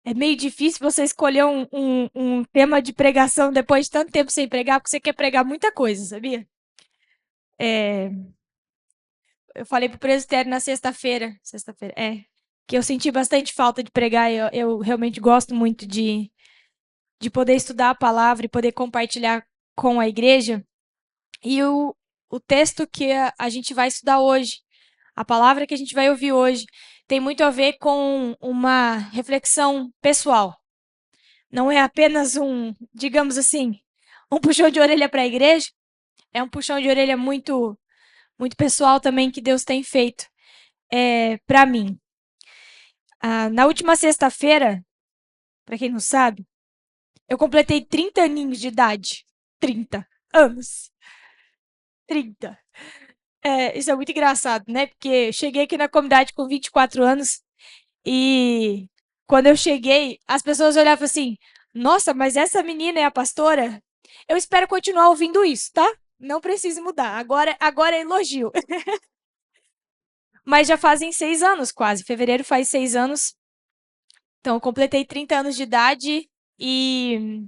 É meio difícil você escolher um tema de pregação depois de tanto tempo sem pregar, porque você quer pregar muita coisa, sabia? É, eu falei pro presbitério na sexta-feira, que eu senti bastante falta de pregar. Eu realmente gosto muito de poder estudar a palavra e poder compartilhar com a igreja. E o texto que a gente vai estudar hoje, a palavra que a gente vai ouvir hoje, tem muito a ver com uma reflexão pessoal. Não é apenas digamos assim, um puxão de orelha para a igreja, é um puxão de orelha muito, muito pessoal também que Deus tem feito para mim. Na última sexta-feira, para quem não sabe, eu completei 30 aninhos de idade. 30 anos. 30. Isso é muito engraçado, né? Porque cheguei aqui na comunidade com 24 anos e quando eu cheguei, as pessoas olhavam assim: Nossa, mas essa menina é a pastora? Eu espero continuar ouvindo isso, tá? Não precisa mudar. Agora é elogio. Mas já fazem 6 anos quase. Fevereiro faz 6 anos. Então, eu completei 30 anos de idade e,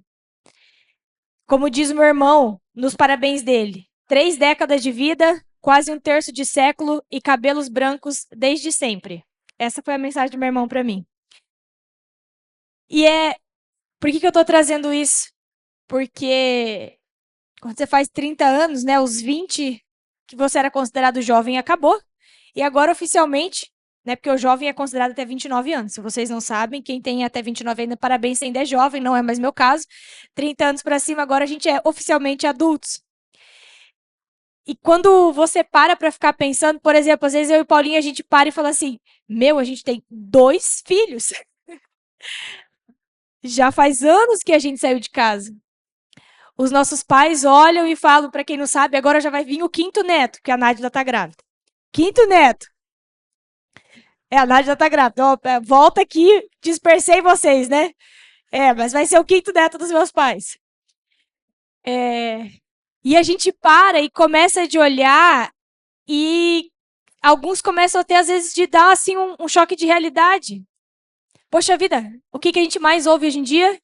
como diz o meu irmão, nos parabéns dele, 3 décadas de vida, quase um terço de século e cabelos brancos desde sempre. Essa foi a mensagem do meu irmão para mim. E por que eu tô trazendo isso? Porque quando você faz 30 anos, né, os 20 que você era considerado jovem acabou. E agora, oficialmente, né, porque o jovem é considerado até 29 anos. Se vocês não sabem, quem tem até 29 ainda, parabéns, ainda é jovem, não é mais meu caso. 30 anos para cima, agora a gente é oficialmente adultos. E quando você para ficar pensando, por exemplo, às vezes eu e Paulinho, a gente para e fala assim: Meu, a gente tem 2 filhos. Já faz anos que a gente saiu de casa. Os nossos pais olham e falam, para quem não sabe, agora já vai vir o quinto neto, que a Nádia tá grávida. Quinto neto. A Nádia tá grávida. Ó, volta aqui, dispersei vocês, né? Mas vai ser o quinto neto dos meus pais. E a gente para e começa de olhar e alguns começam até às vezes de dar assim um choque de realidade. Poxa vida, o que a gente mais ouve hoje em dia?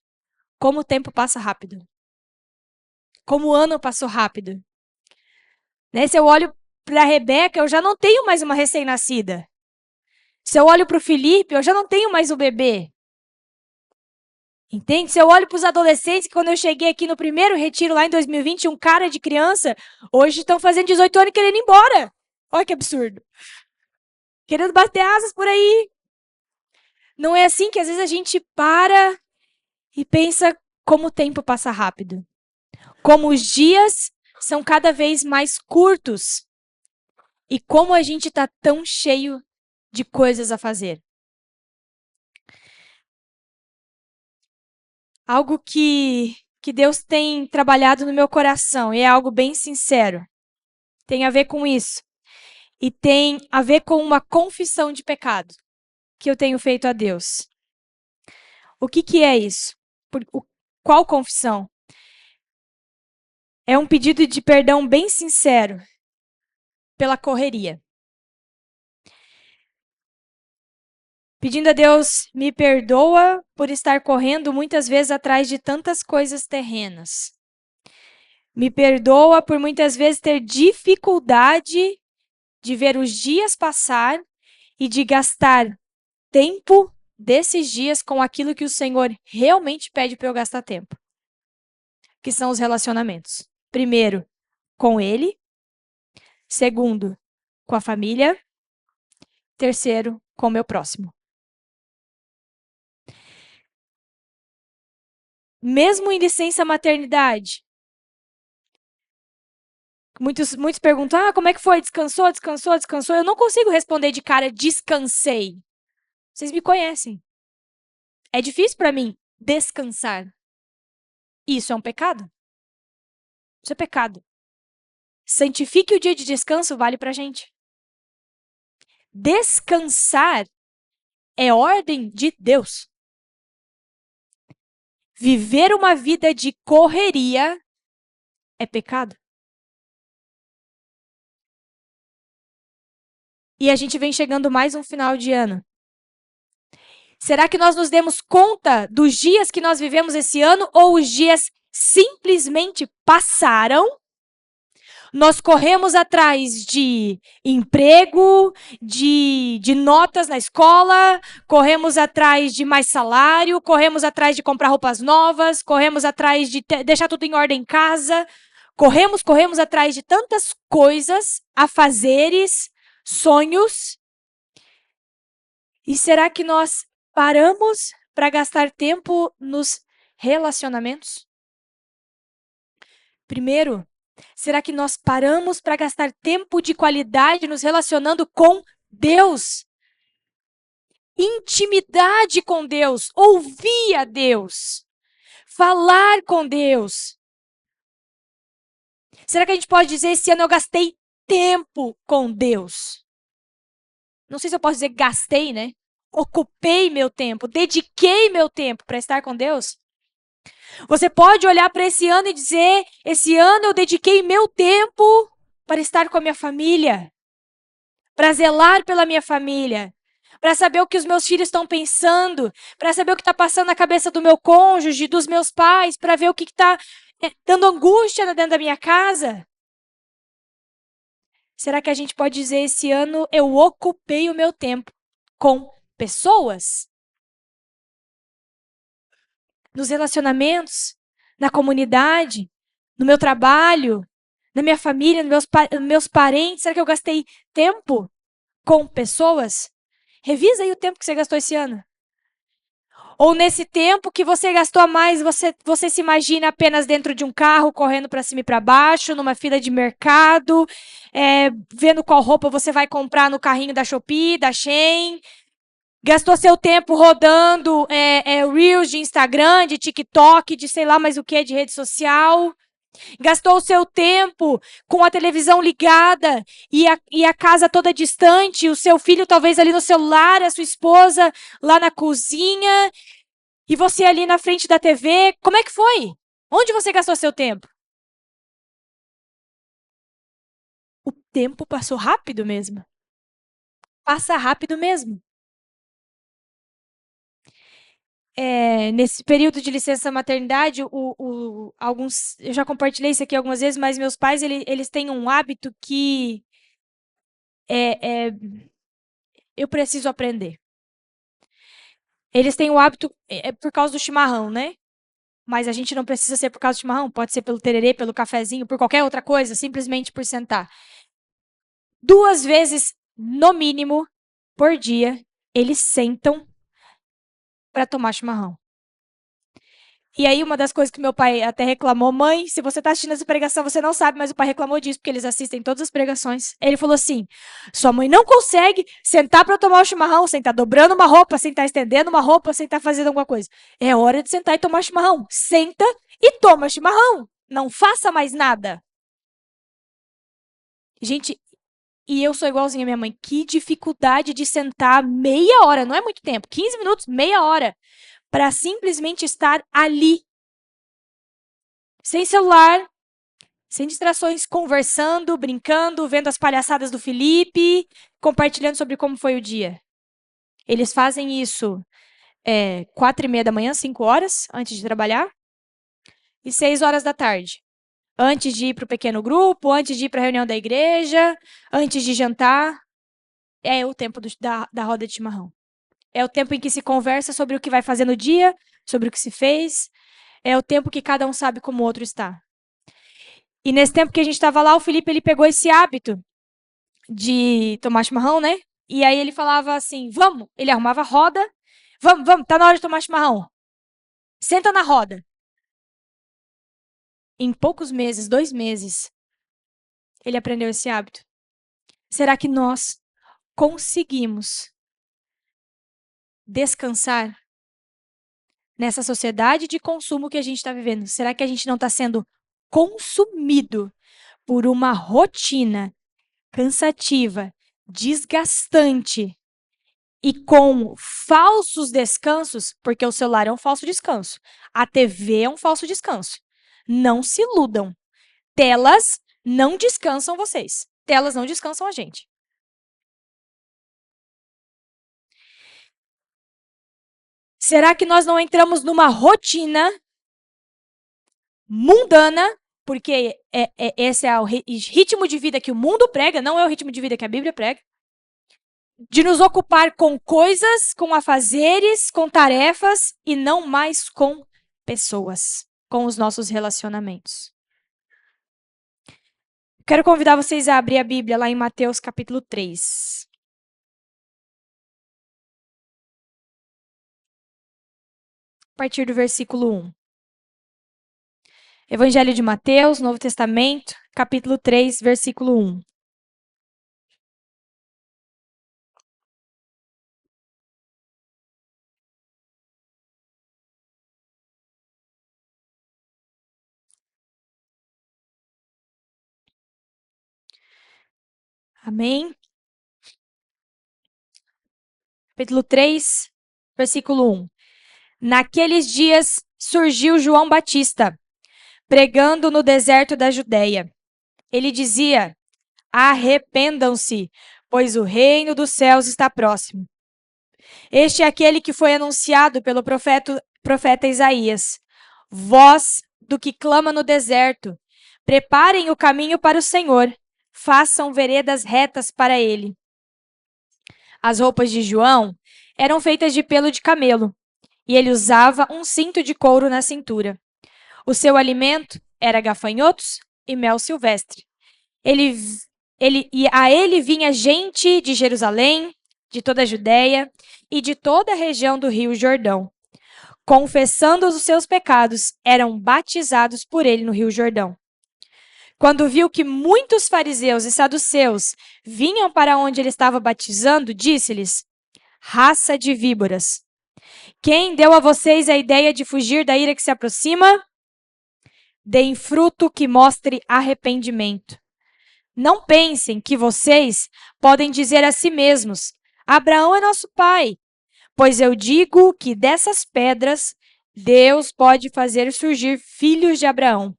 Como o tempo passa rápido. Como o ano passou rápido. Né? Se eu olho para a Rebeca, eu já não tenho mais uma recém-nascida. Se eu olho para o Felipe, eu já não tenho mais o bebê. Entende? Se eu olho para os adolescentes, que quando eu cheguei aqui no primeiro retiro lá em 2020, um cara de criança, hoje estão fazendo 18 anos e querendo ir embora. Olha que absurdo. Querendo bater asas por aí. Não é assim que às vezes a gente para e pensa como o tempo passa rápido. Como os dias são cada vez mais curtos. E como a gente está tão cheio de coisas a fazer. Algo que Deus tem trabalhado no meu coração, e é algo bem sincero. Tem a ver com isso. E tem a ver com uma confissão de pecado que eu tenho feito a Deus. O que é isso? Qual confissão? É um pedido de perdão bem sincero pela correria. Pedindo a Deus, me perdoa por estar correndo muitas vezes atrás de tantas coisas terrenas. Me perdoa por muitas vezes ter dificuldade de ver os dias passar e de gastar tempo desses dias com aquilo que o Senhor realmente pede para eu gastar tempo, que são os relacionamentos. Primeiro, com Ele. Segundo, com a família. Terceiro, com o meu próximo. Mesmo em licença maternidade, muitos perguntam: como é que foi? Descansou, descansou, descansou? Eu não consigo responder de cara, descansei. Vocês me conhecem. É difícil para mim descansar. Isso é um pecado? Isso é pecado. Santifique o dia de descanso, vale pra gente. Descansar é ordem de Deus. Viver uma vida de correria é pecado. E a gente vem chegando mais um final de ano. Será que nós nos demos conta dos dias que nós vivemos esse ano ou os dias simplesmente passaram? Nós corremos atrás de emprego, de notas na escola, corremos atrás de mais salário, corremos atrás de comprar roupas novas, corremos atrás de deixar tudo em ordem em casa. Corremos atrás de tantas coisas, afazeres, sonhos. E será que nós paramos para gastar tempo nos relacionamentos? Primeiro, será que nós paramos para gastar tempo de qualidade nos relacionando com Deus? Intimidade com Deus, ouvir a Deus, falar com Deus. Será que a gente pode dizer, esse ano eu gastei tempo com Deus? Não sei se eu posso dizer gastei, né? Ocupei meu tempo, dediquei meu tempo para estar com Deus? Você pode olhar para esse ano e dizer, esse ano eu dediquei meu tempo para estar com a minha família, para zelar pela minha família, para saber o que os meus filhos estão pensando, para saber o que está passando na cabeça do meu cônjuge, dos meus pais, para ver o que está dando angústia dentro da minha casa. Será que a gente pode dizer, esse ano eu ocupei o meu tempo com pessoas? Nos relacionamentos, na comunidade, no meu trabalho, na minha família, nos meus parentes? Será que eu gastei tempo com pessoas? Revisa aí o tempo que você gastou esse ano. Ou nesse tempo que você gastou a mais, você se imagina apenas dentro de um carro, correndo para cima e para baixo, numa fila de mercado, vendo qual roupa você vai comprar no carrinho da Shopee, da Shein. Gastou seu tempo rodando Reels de Instagram, de TikTok, de sei lá mais o que, de rede social. Gastou o seu tempo com a televisão ligada e a casa toda distante, o seu filho talvez ali no celular, a sua esposa lá na cozinha, e você ali na frente da TV. Como é que foi? Onde você gastou seu tempo? O tempo passou rápido mesmo. Passa rápido mesmo. Nesse período de licença maternidade, eu já compartilhei isso aqui algumas vezes, mas meus pais, eles têm um hábito que eu preciso aprender. Eles têm o hábito, por causa do chimarrão, né? Mas a gente não precisa ser por causa do chimarrão, pode ser pelo tererê, pelo cafezinho, por qualquer outra coisa, simplesmente por sentar. 2 vezes, no mínimo, por dia, eles sentam para tomar chimarrão. E aí, uma das coisas que meu pai até reclamou, mãe, se você está assistindo essa pregação, você não sabe, mas o pai reclamou disso, porque eles assistem todas as pregações. Ele falou assim: sua mãe não consegue sentar para tomar o chimarrão, sem estar dobrando uma roupa, sem estar estendendo uma roupa, sem estar fazendo alguma coisa. É hora de sentar e tomar chimarrão. Senta e toma chimarrão. Não faça mais nada. Gente, e eu sou igualzinha à minha mãe. Que dificuldade de sentar meia hora, não é muito tempo, 15 minutos, meia hora, para simplesmente estar ali. Sem celular, sem distrações, conversando, brincando, vendo as palhaçadas do Felipe, compartilhando sobre como foi o dia. Eles fazem isso 4:30 da manhã, 5 horas, antes de trabalhar, e 6 horas da tarde. Antes de ir para o pequeno grupo, antes de ir para a reunião da igreja, antes de jantar. É o tempo da roda de chimarrão. É o tempo em que se conversa sobre o que vai fazer no dia, sobre o que se fez. É o tempo que cada um sabe como o outro está. E nesse tempo que a gente estava lá, o Felipe ele pegou esse hábito de tomar chimarrão, né? E aí ele falava assim: vamos. Ele arrumava a roda. Vamos, tá na hora de tomar chimarrão. Senta na roda. Em poucos meses, 2 meses, ele aprendeu esse hábito. Será que nós conseguimos descansar nessa sociedade de consumo que a gente está vivendo? Será que a gente não está sendo consumido por uma rotina cansativa, desgastante e com falsos descansos? Porque o celular é um falso descanso, a TV é um falso descanso. Não se iludam. Telas não descansam vocês. Telas não descansam a gente. Será que nós não entramos numa rotina mundana, porque esse é o ritmo de vida que o mundo prega, não é o ritmo de vida que a Bíblia prega, de nos ocupar com coisas, com afazeres, com tarefas e não mais com pessoas, com os nossos relacionamentos. Quero convidar vocês a abrir a Bíblia lá em Mateus capítulo 3. A partir do versículo 1. Evangelho de Mateus, Novo Testamento, capítulo 3, versículo 1. Amém? Capítulo 3, versículo 1. Naqueles dias surgiu João Batista, pregando no deserto da Judéia. Ele dizia: arrependam-se, pois o reino dos céus está próximo. Este é aquele que foi anunciado pelo profeta Isaías. Voz do que clama no deserto: preparem o caminho para o Senhor, façam veredas retas para ele. As roupas de João eram feitas de pelo de camelo, e ele usava um cinto de couro na cintura. O seu alimento era gafanhotos e mel silvestre. A ele vinha gente de Jerusalém, de toda a Judéia e de toda a região do Rio Jordão. Confessando os seus pecados, eram batizados por ele no Rio Jordão. Quando viu que muitos fariseus e saduceus vinham para onde ele estava batizando, disse-lhes: raça de víboras, quem deu a vocês a ideia de fugir da ira que se aproxima? Deem fruto que mostre arrependimento. Não pensem que vocês podem dizer a si mesmos: Abraão é nosso pai. Pois eu digo que dessas pedras Deus pode fazer surgir filhos de Abraão.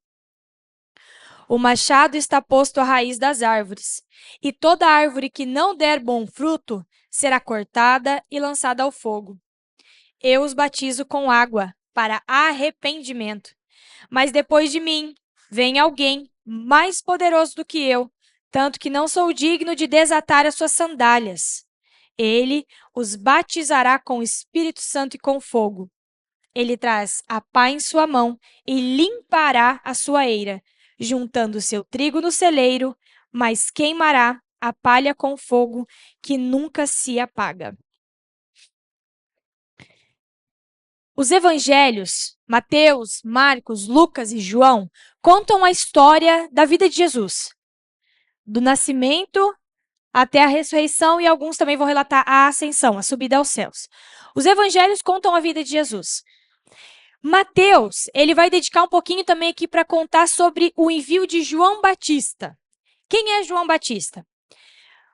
O machado está posto à raiz das árvores, e toda árvore que não der bom fruto será cortada e lançada ao fogo. Eu os batizo com água para arrependimento, mas depois de mim vem alguém mais poderoso do que eu, tanto que não sou digno de desatar as suas sandálias. Ele os batizará com o Espírito Santo e com fogo. Ele traz a pá em sua mão e limpará a sua eira, juntando o seu trigo no celeiro, mas queimará a palha com fogo que nunca se apaga. Os evangelhos, Mateus, Marcos, Lucas e João, contam a história da vida de Jesus, do nascimento até a ressurreição, e alguns também vão relatar a ascensão, a subida aos céus. Os evangelhos contam a vida de Jesus. Mateus, ele vai dedicar um pouquinho também aqui para contar sobre o envio de João Batista. Quem é João Batista?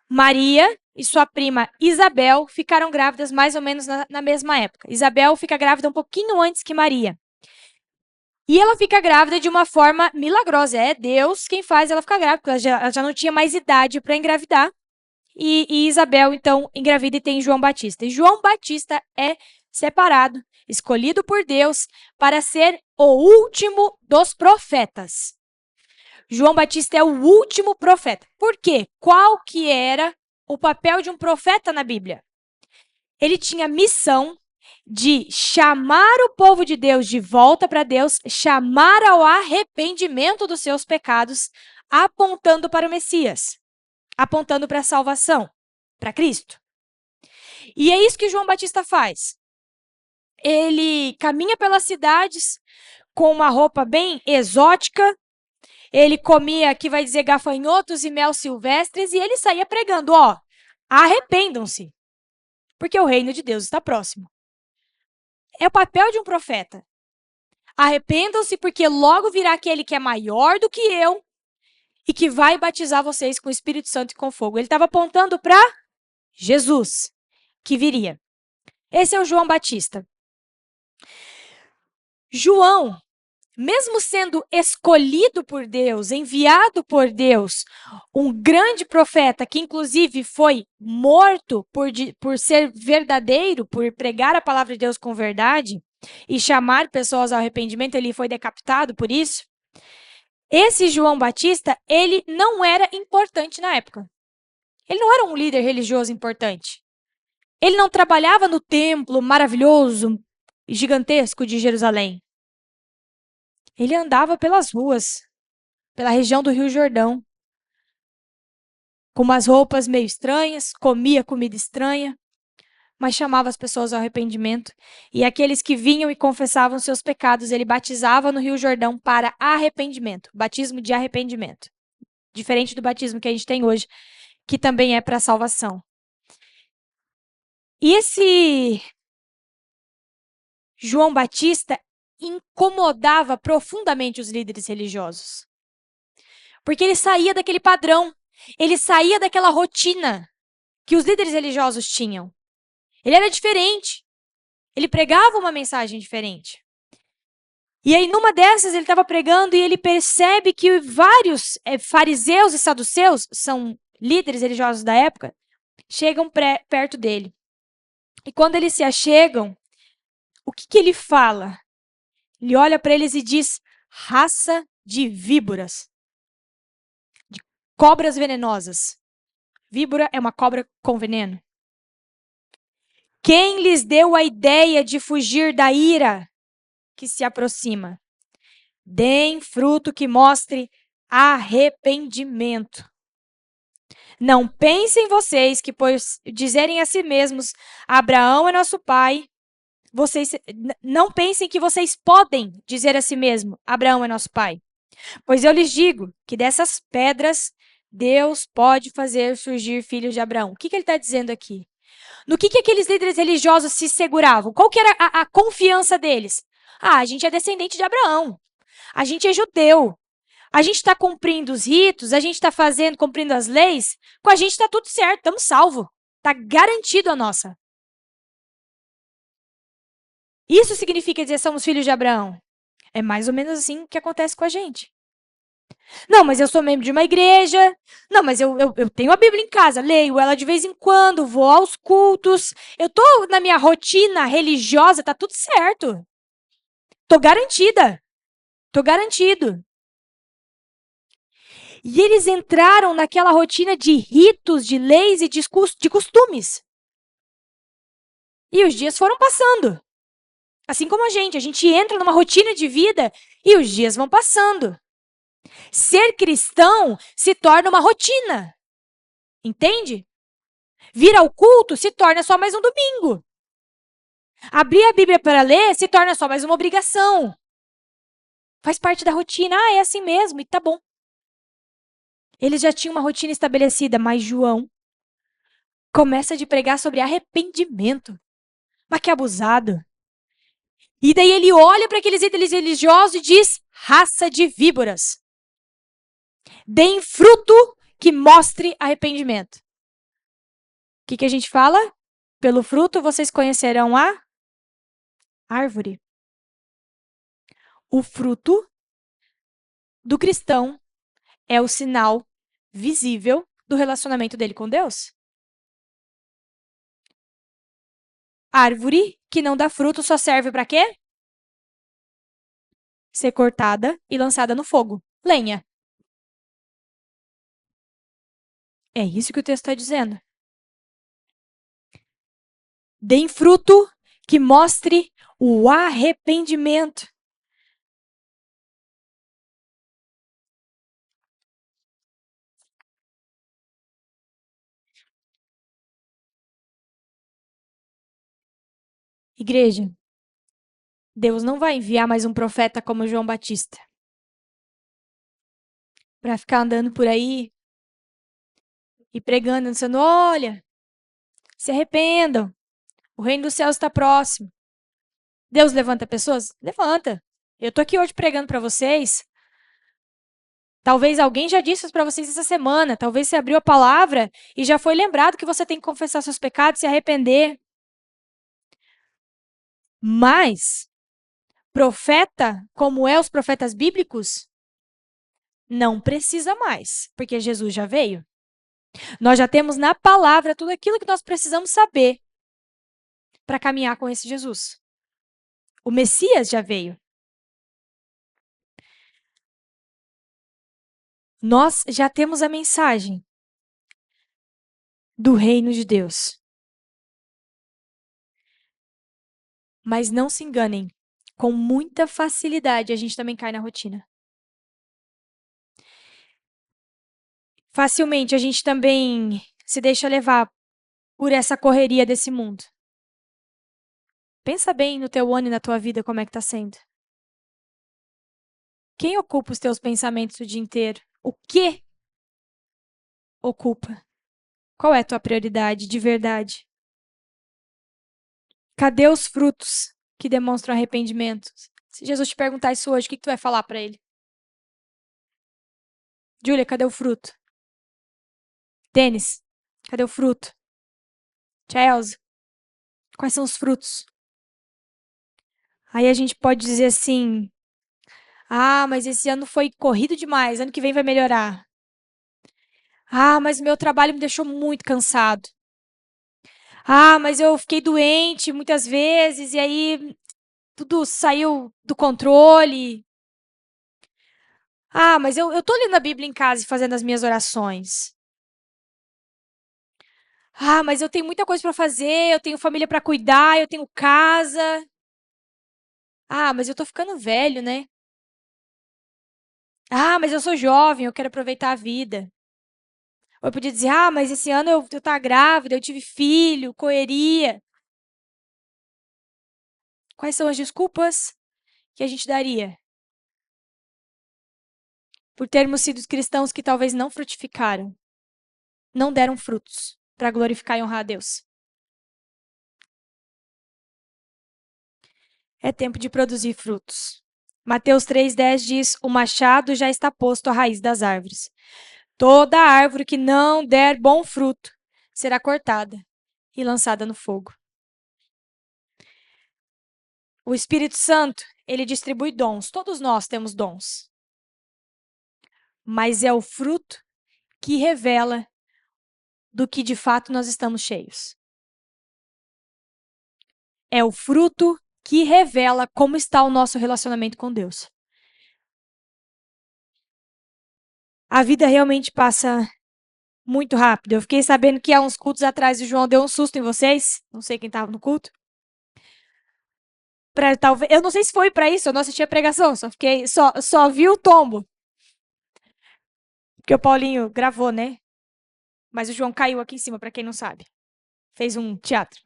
Maria e sua prima Isabel ficaram grávidas mais ou menos na mesma época. Isabel fica grávida um pouquinho antes que Maria. E ela fica grávida de uma forma milagrosa. É Deus quem faz ela ficar grávida, porque ela já não tinha mais idade para engravidar. E Isabel, então, engravida e tem João Batista. E João Batista é separado, escolhido por Deus para ser o último dos profetas. João Batista é o último profeta. Por quê? Qual que era o papel de um profeta na Bíblia? Ele tinha a missão de chamar o povo de Deus de volta para Deus, chamar ao arrependimento dos seus pecados, apontando para o Messias, apontando para a salvação, para Cristo. E é isso que João Batista faz. Ele caminha pelas cidades com uma roupa bem exótica. Ele comia, aqui vai dizer, gafanhotos e mel silvestres, e ele saía pregando, ó, arrependam-se, porque o reino de Deus está próximo. É o papel de um profeta. Arrependam-se, porque logo virá aquele que é maior do que eu e que vai batizar vocês com o Espírito Santo e com fogo. Ele estava apontando para Jesus, que viria. Esse é o João Batista. João mesmo sendo escolhido por Deus, enviado por Deus, um grande profeta que inclusive foi morto por ser verdadeiro, por pregar a palavra de Deus com verdade e chamar pessoas ao arrependimento, ele foi decapitado por isso. Esse João Batista, ele não era importante na época. Ele não era um líder religioso importante. Ele não trabalhava no templo maravilhoso e gigantesco de Jerusalém. Ele andava pelas ruas, pela região do Rio Jordão, com umas roupas meio estranhas, comia comida estranha, mas chamava as pessoas ao arrependimento. E aqueles que vinham e confessavam seus pecados, ele batizava no Rio Jordão para arrependimento, batismo de arrependimento. Diferente do batismo que a gente tem hoje, que também é para salvação. E esse João Batista incomodava profundamente os líderes religiosos. Porque ele saía daquele padrão, ele saía daquela rotina que os líderes religiosos tinham. Ele era diferente. Ele pregava uma mensagem diferente. E aí, numa dessas, ele estava pregando e ele percebe que vários fariseus e saduceus, são líderes religiosos da época, chegam perto dele. E quando eles se achegam, o que ele fala? Ele olha para eles e diz: raça de víboras, de cobras venenosas. Víbora é uma cobra com veneno. Quem lhes deu a ideia de fugir da ira que se aproxima? Deem fruto que mostre arrependimento. Não pensem vocês que, por dizerem a si mesmos, Abraão é nosso pai, não pensem que vocês podem dizer a si mesmo, Abraão é nosso pai. Pois eu lhes digo que dessas pedras Deus pode fazer surgir filhos de Abraão. O que ele está dizendo aqui? No que aqueles líderes religiosos se seguravam? Qual que era a confiança deles? Ah, a gente é descendente de Abraão. A gente é judeu. A gente está cumprindo os ritos, a gente está cumprindo as leis. Com a gente está tudo certo, estamos salvos. Está garantido a nossa. Isso significa dizer somos filhos de Abraão. É mais ou menos assim que acontece com a gente. Não, mas eu sou membro de uma igreja. Não, mas eu tenho a Bíblia em casa, leio ela de vez em quando, vou aos cultos. Eu tô na minha rotina religiosa, tá tudo certo. Tô garantida. Tô garantido. E eles entraram naquela rotina de ritos, de leis e de costumes. E os dias foram passando. Assim como a gente entra numa rotina de vida e os dias vão passando. Ser cristão se torna uma rotina. Entende? Vir ao culto se torna só mais um domingo. Abrir a Bíblia para ler se torna só mais uma obrigação. Faz parte da rotina. Ah, é assim mesmo, e tá bom. Eles já tinham uma rotina estabelecida, mas João começa a pregar sobre arrependimento. Mas que abusado. E daí ele olha para aqueles líderes religiosos e diz: raça de víboras. Deem fruto que mostre arrependimento. O que a gente fala? Pelo fruto vocês conhecerão a árvore. O fruto do cristão é o sinal visível do relacionamento dele com Deus. Árvore que não dá fruto só serve para quê? Ser cortada e lançada no fogo. Lenha. É isso que o texto está dizendo. Deem fruto que mostre o arrependimento. Igreja, Deus não vai enviar mais um profeta como João Batista para ficar andando por aí e pregando, dizendo: olha, se arrependam, o reino dos céus está próximo. Deus levanta pessoas? Levanta. Eu tô aqui hoje pregando para vocês. Talvez alguém já disse isso para vocês essa semana. Talvez você abriu a palavra e já foi lembrado que você tem que confessar seus pecados e se arrepender. Mas, profeta, como é os profetas bíblicos, não precisa mais, porque Jesus já veio. Nós já temos na palavra tudo aquilo que nós precisamos saber para caminhar com esse Jesus. O Messias já veio. Nós já temos a mensagem do reino de Deus. Mas não se enganem, com muita facilidade a gente também cai na rotina. Facilmente a gente também se deixa levar por essa correria desse mundo. Pensa bem no teu ano e na tua vida, como é que tá sendo. Quem ocupa os teus pensamentos o dia inteiro? O que ocupa? Qual é a tua prioridade de verdade? Cadê os frutos que demonstram arrependimento? Se Jesus te perguntar isso hoje, o que tu vai falar para ele? Júlia, cadê o fruto? Denis, cadê o fruto? Chelsea, quais são os frutos? Aí a gente pode dizer assim: ah, mas esse ano foi corrido demais, ano que vem vai melhorar. Ah, mas o meu trabalho me deixou muito cansado. Ah, mas eu fiquei doente muitas vezes e aí tudo saiu do controle. Ah, mas eu tô lendo a Bíblia em casa e fazendo as minhas orações. Ah, mas eu tenho muita coisa para fazer, eu tenho família para cuidar, eu tenho casa. Ah, mas eu tô ficando velho, né? Ah, mas eu sou jovem, eu quero aproveitar a vida. Ou eu podia dizer, ah, mas esse ano eu tava grávida, eu tive filho, correria. Quais são as desculpas que a gente daria por termos sido cristãos que talvez não frutificaram, não deram frutos para glorificar e honrar a Deus? É tempo de produzir frutos. Mateus 3,10 diz: o machado já está posto à raiz das árvores. Toda árvore que não der bom fruto será cortada e lançada no fogo. O Espírito Santo, ele distribui dons. Todos nós temos dons. Mas é o fruto que revela do que de fato nós estamos cheios. É o fruto que revela como está o nosso relacionamento com Deus. A vida realmente passa muito rápido. Eu fiquei sabendo que há uns cultos atrás o João deu um susto em vocês. Não sei quem estava no culto. Talvez, eu não sei se foi para isso, eu não assisti a pregação, só vi o tombo. Porque o Paulinho gravou, né? Mas o João caiu aqui em cima, para quem não sabe. Fez um teatro.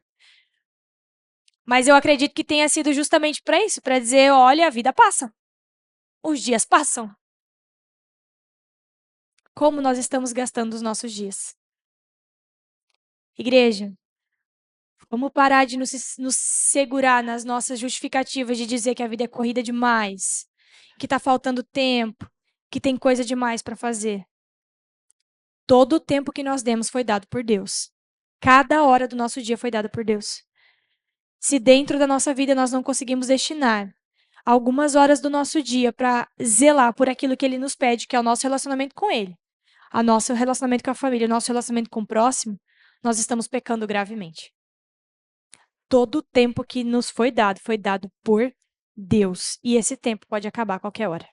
Mas eu acredito que tenha sido justamente para isso, para dizer, olha, a vida passa. Os dias passam. Como nós estamos gastando os nossos dias? Igreja, vamos parar de nos segurar nas nossas justificativas de dizer que a vida é corrida demais, que está faltando tempo, que tem coisa demais para fazer. Todo o tempo que nós demos foi dado por Deus. Cada hora do nosso dia foi dada por Deus. Se dentro da nossa vida nós não conseguimos destinar algumas horas do nosso dia para zelar por aquilo que Ele nos pede, que é o nosso relacionamento com Ele, o nosso relacionamento com a família, o nosso relacionamento com o próximo, nós estamos pecando gravemente. Todo o tempo que nos foi dado por Deus. E esse tempo pode acabar a qualquer hora.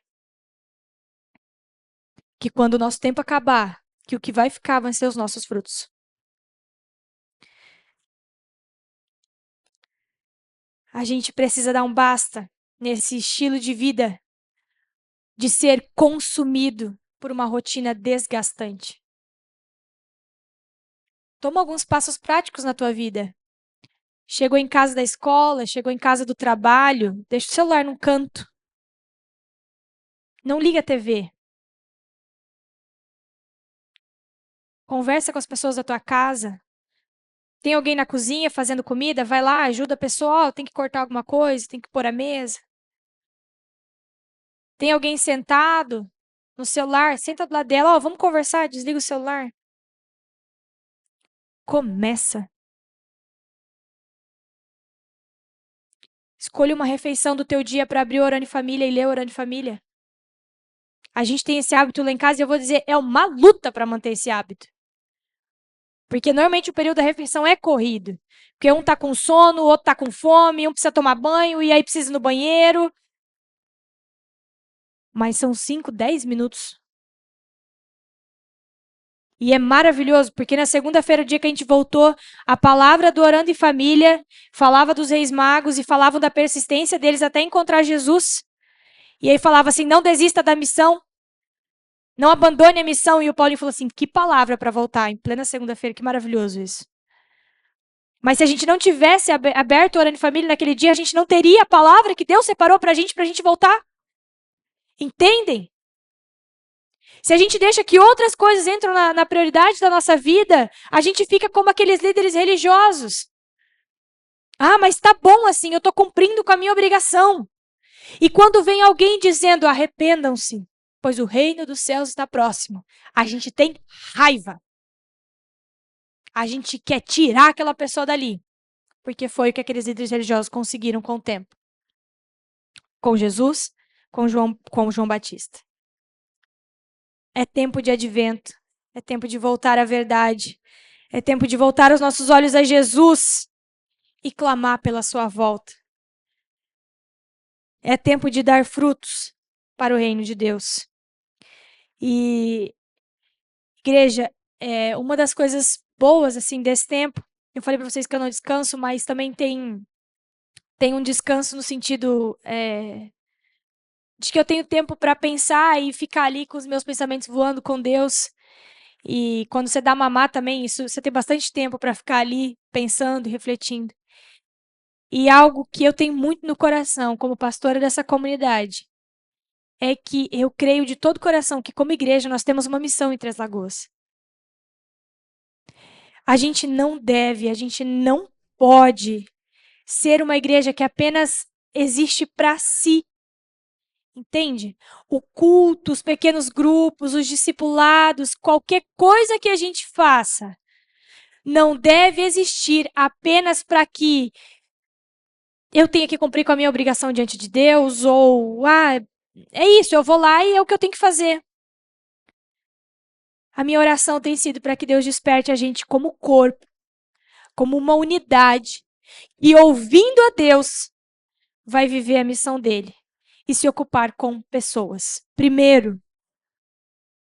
Que quando o nosso tempo acabar, que o que vai ficar vão ser os nossos frutos. A gente precisa dar um basta nesse estilo de vida de ser consumido por uma rotina desgastante. Toma alguns passos práticos na tua vida. Chegou em casa da escola, chegou em casa do trabalho, deixa o celular num canto. Não liga a TV. Conversa com as pessoas da tua casa. Tem alguém na cozinha fazendo comida? Vai lá, ajuda a pessoa. Oh, tem que cortar alguma coisa, tem que pôr a mesa. Tem alguém sentado no celular? Senta do lado dela. Oh, vamos conversar, desliga o celular. Começa. Escolha uma refeição do teu dia para abrir o Orando em Família e ler o Orando em Família. A gente tem esse hábito lá em casa e eu vou dizer, é uma luta para manter esse hábito. Porque normalmente o período da refeição é corrido. Porque um tá com sono, o outro tá com fome, um precisa tomar banho e aí precisa ir no banheiro. Mas são 5, 10 minutos. E é maravilhoso, porque na segunda-feira, o dia que a gente voltou, a palavra do Orando em Família falava dos Reis Magos e falavam da persistência deles até encontrar Jesus. E aí falava assim, não desista da missão, não abandone a missão. E o Paulinho falou assim, que palavra para voltar, em plena segunda-feira, que maravilhoso isso. Mas se a gente não tivesse aberto o Orando em Família naquele dia, a gente não teria a palavra que Deus separou para a gente voltar. Entendem? Se a gente deixa que outras coisas entram na prioridade da nossa vida, a gente fica como aqueles líderes religiosos. Ah, mas tá bom assim, eu tô cumprindo com a minha obrigação. E quando vem alguém dizendo, arrependam-se, pois o reino dos céus está próximo, a gente tem raiva. A gente quer tirar aquela pessoa dali. Porque foi o que aqueles líderes religiosos conseguiram com o tempo. Com Jesus, com João Batista. É tempo de advento. É tempo de voltar à verdade. É tempo de voltar os nossos olhos a Jesus e clamar pela sua volta. É tempo de dar frutos para o reino de Deus. E, igreja, uma das coisas boas assim desse tempo, eu falei para vocês que eu não descanso, mas também tem um descanso no sentido de que eu tenho tempo para pensar e ficar ali com os meus pensamentos voando com Deus. E quando você dá mamar também, isso você tem bastante tempo para ficar ali pensando e refletindo. E algo que eu tenho muito no coração, como pastora dessa comunidade, é que eu creio de todo o coração que, como igreja, nós temos uma missão em Três Lagoas. A gente não pode ser uma igreja que apenas existe para si. Entende? O culto, os pequenos grupos, os discipulados, qualquer coisa que a gente faça, não deve existir apenas para que eu tenha que cumprir com a minha obrigação diante de Deus, ou, é isso, eu vou lá e é o que eu tenho que fazer. A minha oração tem sido para que Deus desperte a gente como corpo, como uma unidade, e ouvindo a Deus, vai viver a missão dele e se ocupar com pessoas. Primeiro,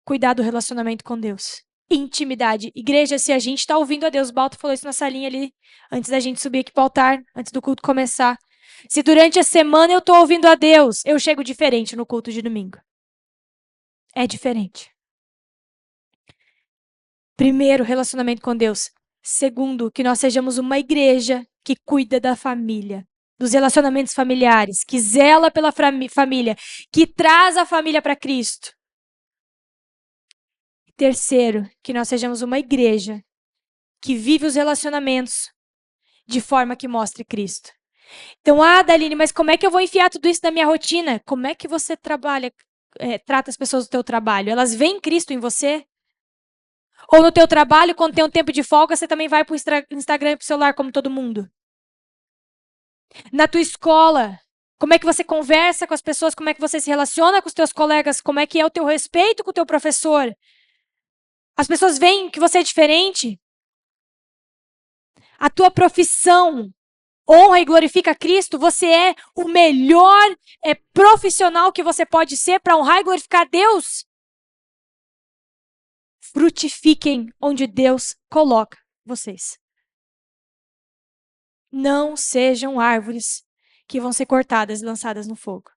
cuidar do relacionamento com Deus. Intimidade. Igreja, se a gente está ouvindo a Deus, o Balto falou isso na salinha ali, antes da gente subir aqui para o altar, antes do culto começar. Se durante a semana eu estou ouvindo a Deus, eu chego diferente no culto de domingo. É diferente. Primeiro, relacionamento com Deus. Segundo, que nós sejamos uma igreja que cuida da família, dos relacionamentos familiares, que zela pela família, que traz a família para Cristo. Terceiro, que nós sejamos uma igreja que vive os relacionamentos de forma que mostre Cristo. Então, Daline, mas como é que eu vou enfiar tudo isso na minha rotina? Como é que você trabalha, trata as pessoas do teu trabalho? Elas veem Cristo em você? Ou no teu trabalho, quando tem um tempo de folga, você também vai pro Instagram e pro celular como todo mundo? Na tua escola, como é que você conversa com as pessoas? Como é que você se relaciona com os teus colegas? Como é que é o teu respeito com o teu professor? As pessoas veem que você é diferente? A tua profissão honra e glorifica Cristo? Você é o melhor profissional que você pode ser para honrar e glorificar Deus? Frutifiquem onde Deus coloca vocês. Não sejam árvores que vão ser cortadas e lançadas no fogo.